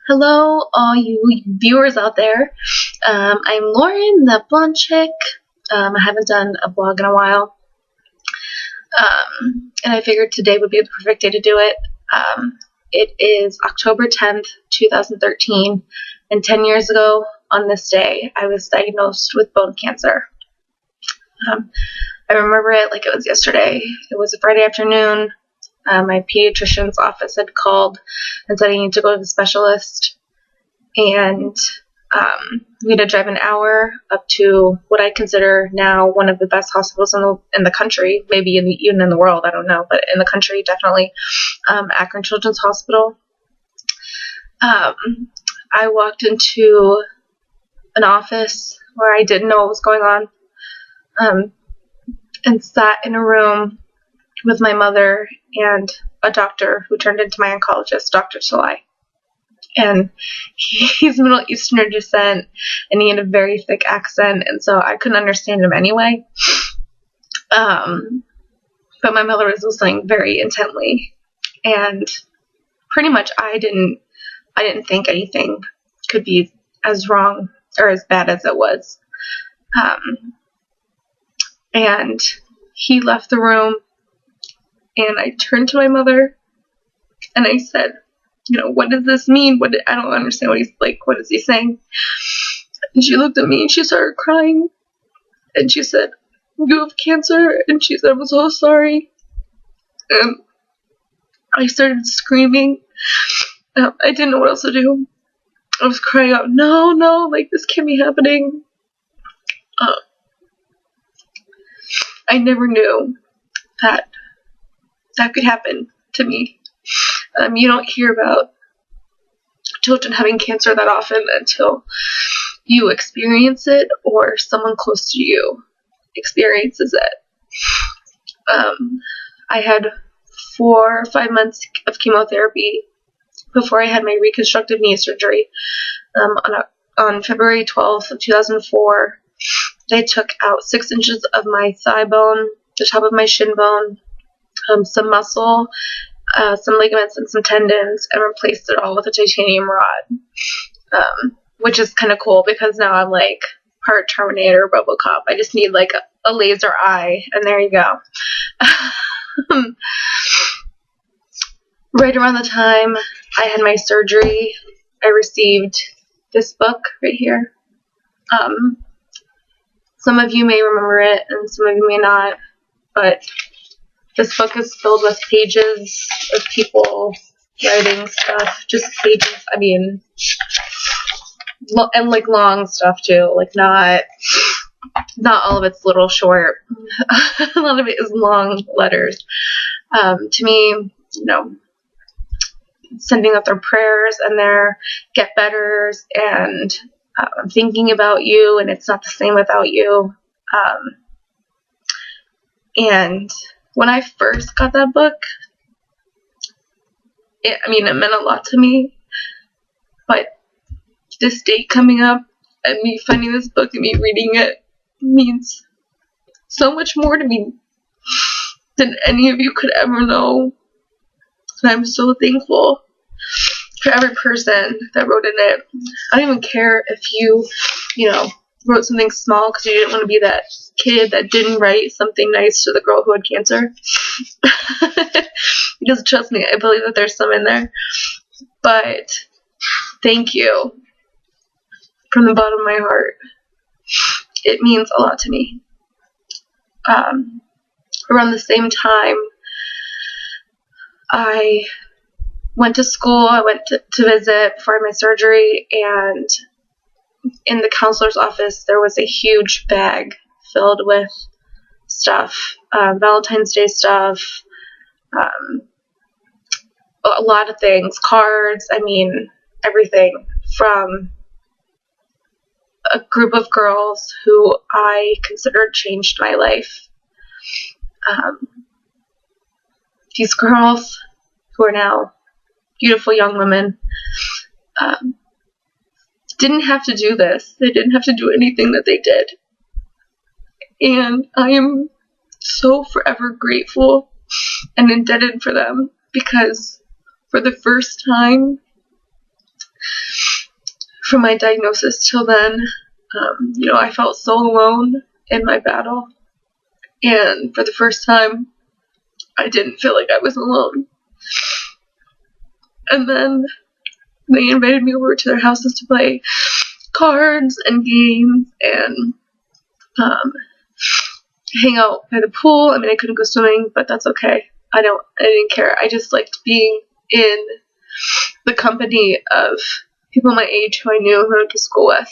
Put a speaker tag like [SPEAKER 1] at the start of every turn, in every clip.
[SPEAKER 1] Hello, all you viewers out there. I'm Lauren, the blonde chick. I haven't done a vlog in a while, and I figured today would be the perfect day to do it. It is October 10th, 2013, and 10 years ago on this day, I was diagnosed with bone cancer. I remember it like it was yesterday. It was a Friday afternoon. My pediatrician's office had called and said I need to go to the specialist, and we had to drive an hour up to what I consider now one of the best hospitals in the country, maybe even in the world, I don't know, but in the country, definitely, Akron Children's Hospital. I walked into an office where I didn't know what was going on, and sat in a room with my mother and a doctor who turned into my oncologist, Dr. Salai. And he's Middle Eastern descent, and he had a very thick accent, and so I couldn't understand him anyway. But my mother was listening very intently, and pretty much I didn't think anything could be as wrong or as bad as it was. And he left the room, and I turned to my mother, and I said, what does this mean? I don't understand what he's like. What is he saying? And she looked at me, and she started crying, and she said, "You have cancer," and she said, "I'm so sorry." And I started screaming. I didn't know what else to do. I was crying out, no, like, this can't be happening. I never knew that could happen to me. You don't hear about children having cancer that often until you experience it or someone close to you experiences it. I had 4 or 5 months of chemotherapy before I had my reconstructive knee surgery. On February 12th of 2004, they took out 6 inches of my thigh bone, the top of my shin bone, some muscle, some ligaments, and some tendons, and replaced it all with a titanium rod, which is kind of cool because now I'm like part Terminator, RoboCop. I just need like a laser eye, and there you go. Right around the time I had my surgery, I received this book right here. Some of you may remember it, and some of you may not, but this book is filled with pages of people writing stuff, just pages, and like long stuff too, like not all of it's little short. A lot of it is long letters. To me, sending out their prayers and their get-betters, and I'm thinking about you, and it's not the same without you. And when I first got that book, it meant a lot to me. But this date coming up, and me finding this book and me reading it, means so much more to me than any of you could ever know. And I'm so thankful for every person that wrote in it. I don't even care if you, wrote something small because you didn't want to be that kid that didn't write something nice to the girl who had cancer. Because trust me, I believe that there's some in there. But thank you from the bottom of my heart. It means a lot to me. Around the same time, I went to school. I went to visit before I had my surgery, and in the counselor's office, there was a huge bag filled with stuff, Valentine's Day stuff, a lot of things, cards, everything, from a group of girls who I considered changed my life. These girls, who are now beautiful young women, didn't have to do this. They didn't have to do anything that they did. And I am so forever grateful and indebted for them, because for the first time from my diagnosis till then, I felt so alone in my battle. And for the first time, I didn't feel like I was alone. And then they invited me over to their houses to play cards and games and hang out by the pool. I mean, I couldn't go swimming, but that's okay. I didn't care. I just liked being in the company of people my age who I knew, who I went to school with.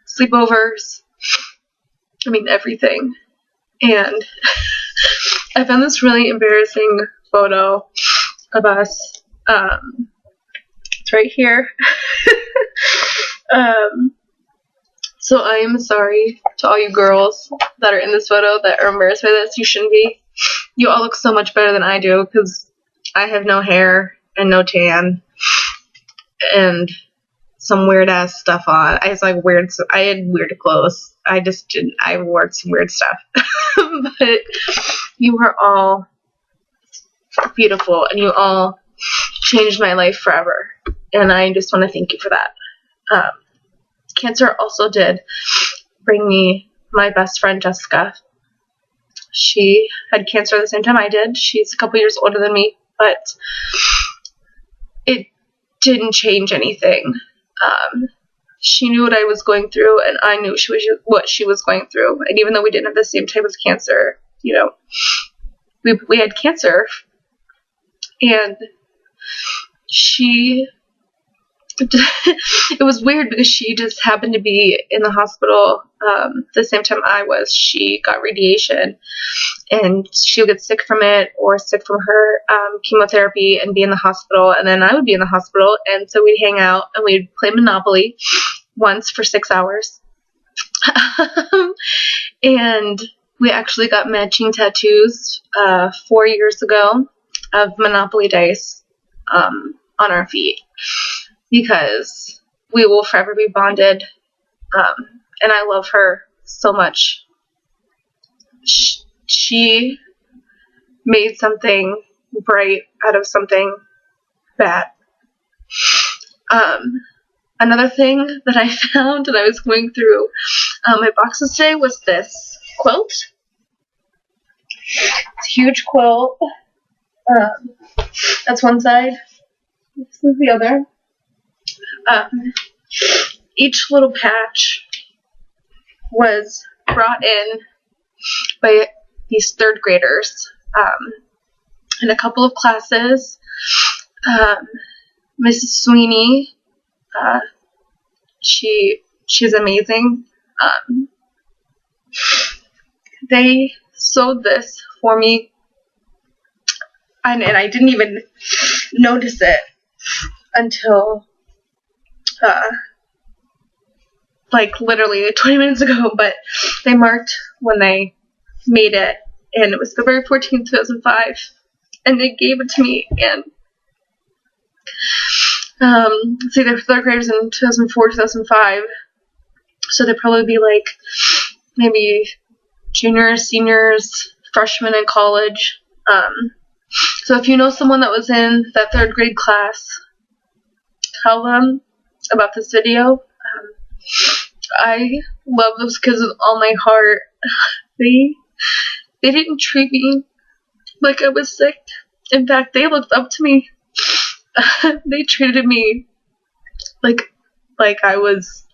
[SPEAKER 1] Sleepovers. I mean, everything. And I found this really embarrassing photo of us. It's right here. So I am sorry to all you girls that are in this photo that are embarrassed by this. You shouldn't be. You all look so much better than I do because I have no hair and no tan and some weird ass stuff on. I had weird clothes. I wore some weird stuff. But you were all beautiful and you all changed my life forever. And I just want to thank you for that. Cancer also did bring me my best friend, Jessica. She had cancer at the same time I did. She's a couple years older than me, but it didn't change anything. She knew what I was going through, and I knew what she was going through. And even though we didn't have the same type of cancer, we had cancer. And it was weird because she just happened to be in the hospital the same time I was. She got radiation, and she would get sick from it or sick from her chemotherapy and be in the hospital, and then I would be in the hospital, and so we'd hang out and we'd play Monopoly once for 6 hours. And we actually got matching tattoos 4 years ago of Monopoly dice on our feet, because we will forever be bonded, and I love her so much. She made something bright out of something bad. Another thing that I found when I was going through my boxes today was this quilt. It's a huge quilt. That's one side. This is the other. Each little patch was brought in by these third graders in a couple of classes. Mrs. Sweeney, she's amazing. They sewed this for me, and I didn't even notice it until literally 20 minutes ago, but they marked when they made it, and it was February 14th, 2005, and they gave it to me, and see, they're third graders in 2004, 2005, so they'd probably be maybe juniors, seniors, freshmen in college. So if you know someone that was in that third grade class, tell them about this video. I love those kids with all my heart. They didn't treat me like I was sick. In fact, they looked up to me. They treated me like I was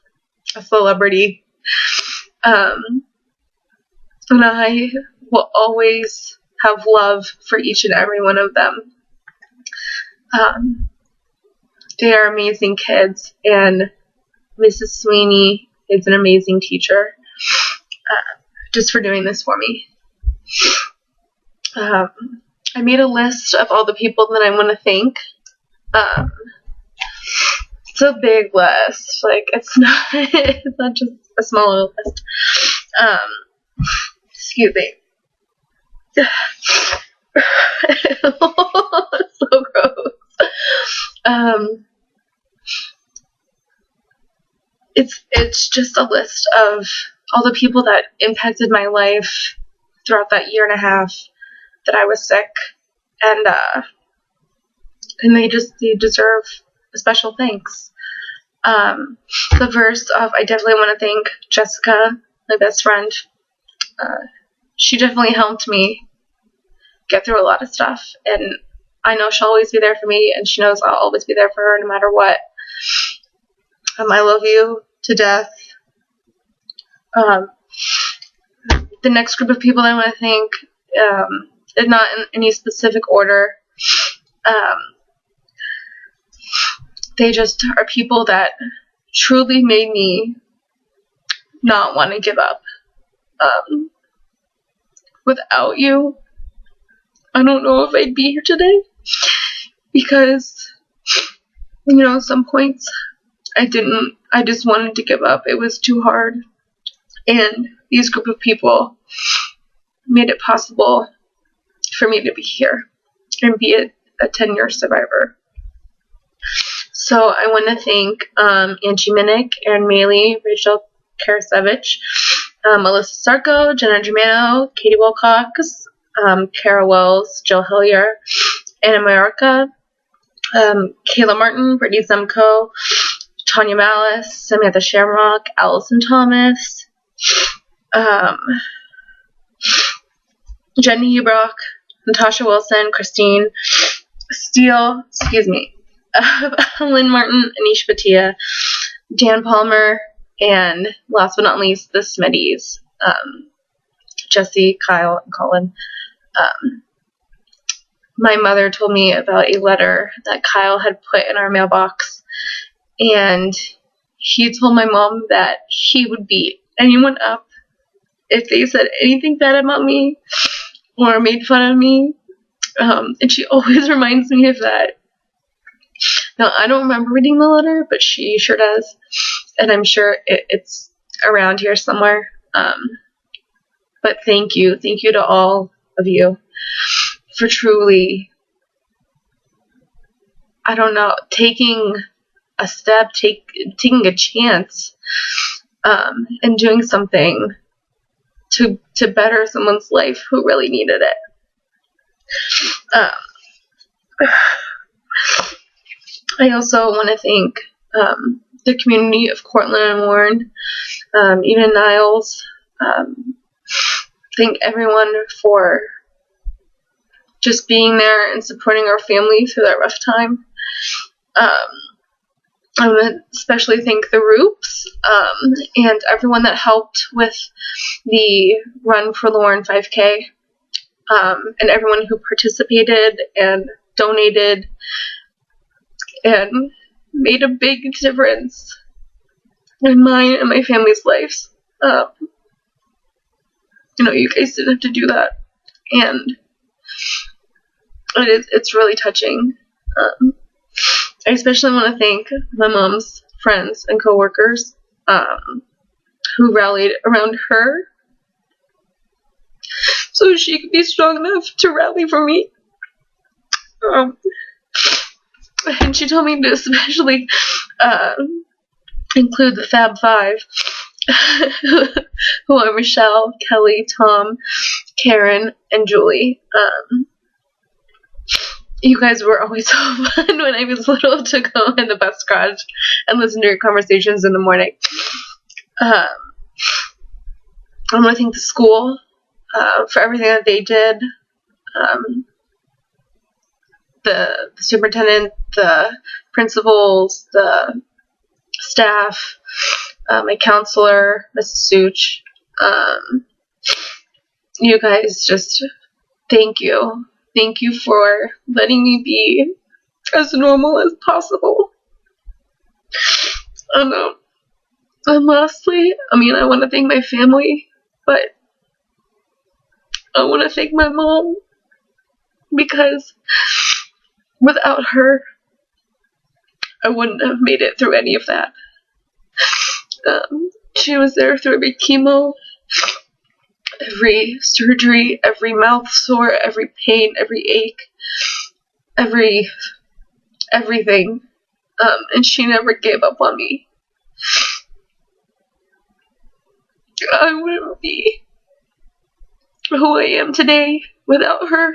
[SPEAKER 1] a celebrity. And I will always have love for each and every one of them. They are amazing kids, and Mrs. Sweeney is an amazing teacher, just for doing this for me. I made a list of all the people that I want to thank. It's a big list. It's not just a small little list. Excuse me. It's so gross. It's just a list of all the people that impacted my life throughout that year and a half that I was sick, and they deserve a special thanks. The first off, I definitely want to thank Jessica, my best friend. She definitely helped me get through a lot of stuff, and I know she'll always be there for me, and she knows I'll always be there for her no matter what. I love you to death. The next group of people I want to thank, not in any specific order, they just are people that truly made me not want to give up. Without you, I don't know if I'd be here today, because, some points I just wanted to give up. It was too hard. And these group of people made it possible for me to be here and be a 10-year survivor. So I want to thank Angie Minnick, Erin Maley, Rachel Karasevich, Melissa Sarko, Jenna Germano, Katie Wilcox, Kara Wells, Jill Hillier, Anna Majorca, Kayla Martin, Brittany Zemko, Tanya Malice, Samantha Shamrock, Allison Thomas, Jenny Hebrock, Natasha Wilson, Christine Steele, Lynn Martin, Anish Bhatia, Dan Palmer, and last but not least, the Smitties, Jesse, Kyle, and Colin. My mother told me about a letter that Kyle had put in our mailbox, and he told my mom that he would beat anyone up if they said anything bad about me or made fun of me, and she always reminds me of that. Now, I don't remember reading the letter, but she sure does, and I'm sure it's around here somewhere. But thank you to all of you for truly, taking a step, taking a chance, and doing something to better someone's life who really needed it. I also want to thank the community of Cortland and Warren, even Niles. Thank everyone for just being there and supporting our family through that rough time. I want to especially thank the Roops and everyone that helped with the Run for Lauren 5K, and everyone who participated and donated and made a big difference in mine and my family's lives. You guys didn't have to do that, and it's really touching. I especially want to thank my mom's friends and coworkers who rallied around her so she could be strong enough to rally for me. And she told me to especially include the Fab Five, who are Michelle, Kelly, Tom, Karen, and Julie. You guys were always so fun when I was little to go in the bus garage and listen to your conversations in the morning. I want to thank the school for everything that they did. The superintendent, the principals, the staff, my counselor, Mrs. Such. You guys, just thank you. Thank you for letting me be as normal as possible. And lastly, I want to thank my family, but I want to thank my mom, because without her, I wouldn't have made it through any of that. She was there through every chemo, every surgery, every mouth sore, every pain, every ache, everything. And she never gave up on me. I wouldn't be who I am today without her.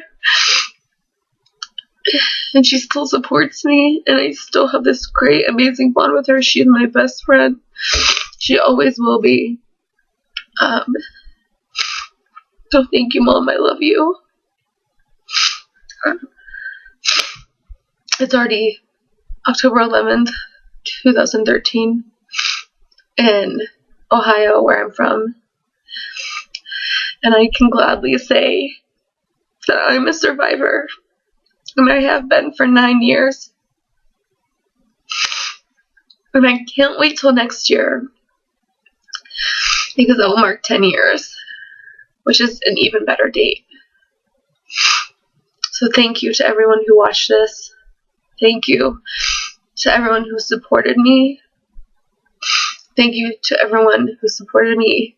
[SPEAKER 1] and she still supports me, and I still have this great, amazing bond with her. She's my best friend. She always will be. So thank you, Mom. I love you. It's already October 11th, 2013, in Ohio, where I'm from. And I can gladly say that I'm a survivor. And I have been for 9 years. And I can't wait till next year, because that will mark 10 years, which is an even better date. So thank you to everyone who watched this. Thank you to everyone who supported me. Thank you to everyone who supported me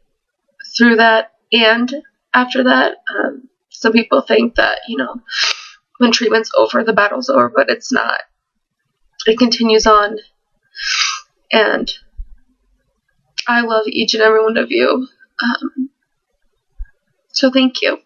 [SPEAKER 1] through that and after that. Some people think that, when treatment's over, the battle's over, but it's not. It continues on. And I love each and every one of you. So thank you.